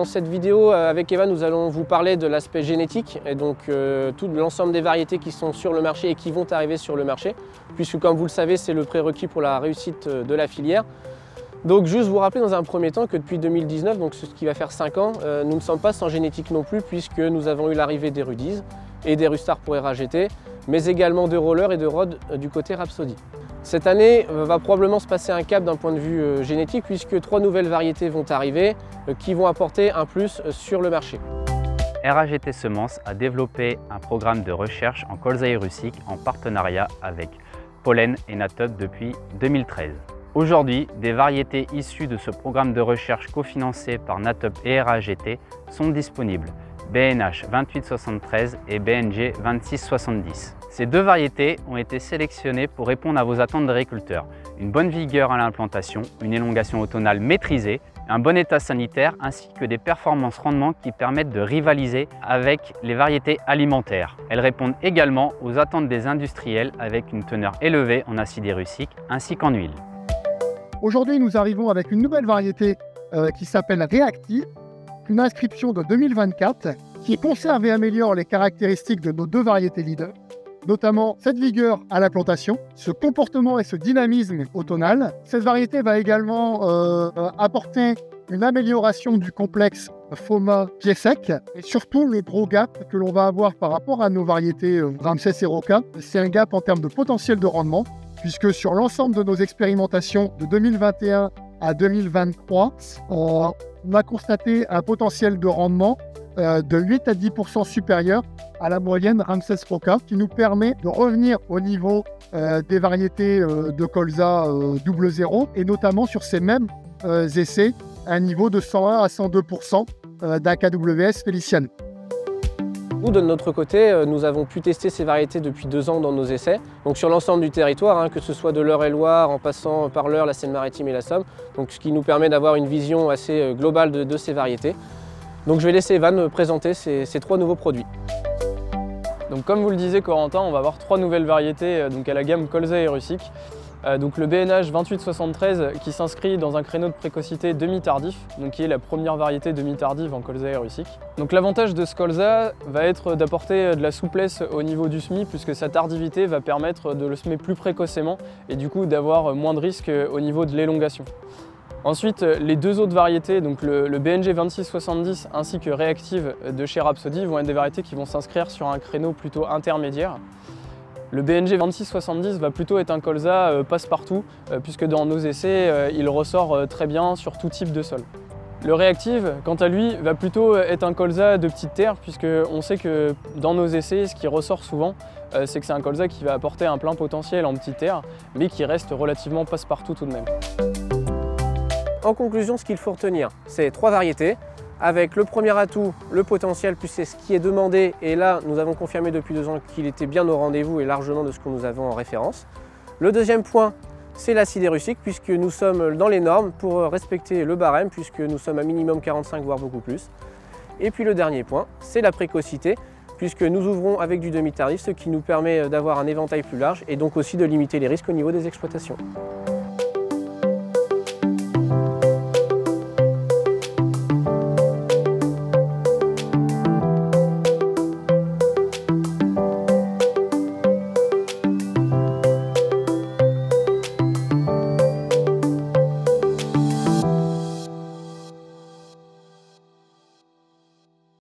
dans cette vidéo, avec Eva, nous allons vous parler de l'aspect génétique et donc tout l'ensemble des variétés qui sont sur le marché et qui vont arriver sur le marché, puisque comme vous le savez, c'est le prérequis pour la réussite de la filière. Donc juste vous rappeler dans un premier temps que depuis 2019, donc ce qui va faire 5 ans, nous ne sommes pas sans génétique non plus, puisque nous avons eu l'arrivée des Rudies et des Rustar pour RAGT, mais également de Roller et de Rod du côté Rhapsody. Cette année va probablement se passer un cap d'un point de vue génétique, puisque 3 nouvelles variétés vont arriver qui vont apporter un plus sur le marché. RAGT Semences a développé un programme de recherche en colza russique en partenariat avec Pollen et Natop depuis 2013. Aujourd'hui, des variétés issues de ce programme de recherche cofinancé par Natop et RAGT sont disponibles, BNH 2873 et BNG 2670. Ces deux variétés ont été sélectionnées pour répondre à vos attentes d'agriculteurs. Une bonne vigueur à l'implantation, une élongation automnale maîtrisée, un bon état sanitaire ainsi que des performances rendement qui permettent de rivaliser avec les variétés alimentaires. Elles répondent également aux attentes des industriels avec une teneur élevée en acide russique ainsi qu'en huile. Aujourd'hui, nous arrivons avec une nouvelle variété qui s'appelle Reactive, une inscription de 2024 qui conserve et améliore les caractéristiques de nos deux variétés leaders, notamment cette vigueur à la plantation, ce comportement et ce dynamisme automnal. Cette variété va également apporter une amélioration du complexe FOMA pied sec et surtout le gros gap que l'on va avoir par rapport à nos variétés Ramsès et Roca, c'est un gap en termes de potentiel de rendement, puisque sur l'ensemble de nos expérimentations de 2021 à 2023, on a constaté un potentiel de rendement de 8 à 10% supérieur à la moyenne Ramsès Roca, qui nous permet de revenir au niveau des variétés de colza 00 et notamment sur ces mêmes essais, un niveau de 101 à 102% d'AKWS Feliciane. Nous, de notre côté, nous avons pu tester ces variétés depuis 2 ans dans nos essais, donc sur l'ensemble du territoire, que ce soit de l'Eure-et-Loire en passant par l'Eure, la Seine-Maritime et la Somme, donc ce qui nous permet d'avoir une vision assez globale de ces variétés. Donc je vais laisser Evan présenter ces 3 nouveaux produits. Donc comme vous le disiez Corentin, on va avoir 3 nouvelles variétés donc à la gamme colza et russique. Donc le BNH 2873 qui s'inscrit dans un créneau de précocité demi-tardif, donc qui est la première variété demi-tardive en colza et russique. Donc l'avantage de ce colza va être d'apporter de la souplesse au niveau du semis, puisque sa tardivité va permettre de le semer plus précocement et du coup d'avoir moins de risques au niveau de l'élongation. Ensuite, les 2 autres variétés, donc le BNG 2670 ainsi que Reactive de chez Rhapsody, vont être des variétés qui vont s'inscrire sur un créneau plutôt intermédiaire. Le BNG 2670 va plutôt être un colza passe-partout, puisque dans nos essais, il ressort très bien sur tout type de sol. Le Reactive, quant à lui, va plutôt être un colza de petite terre, puisqu'on sait que dans nos essais, ce qui ressort souvent, c'est que c'est un colza qui va apporter un plein potentiel en petite terre, mais qui reste relativement passe-partout tout de même. En conclusion, ce qu'il faut retenir, c'est 3 variétés, avec le premier atout, le potentiel, puis c'est ce qui est demandé, et là nous avons confirmé depuis 2 ans qu'il était bien au rendez-vous et largement de ce que nous avons en référence. Le deuxième point, c'est l'acide russique, puisque nous sommes dans les normes pour respecter le barème, puisque nous sommes à minimum 45 voire beaucoup plus. Et puis le dernier point, c'est la précocité, puisque nous ouvrons avec du demi-tardif, ce qui nous permet d'avoir un éventail plus large et donc aussi de limiter les risques au niveau des exploitations.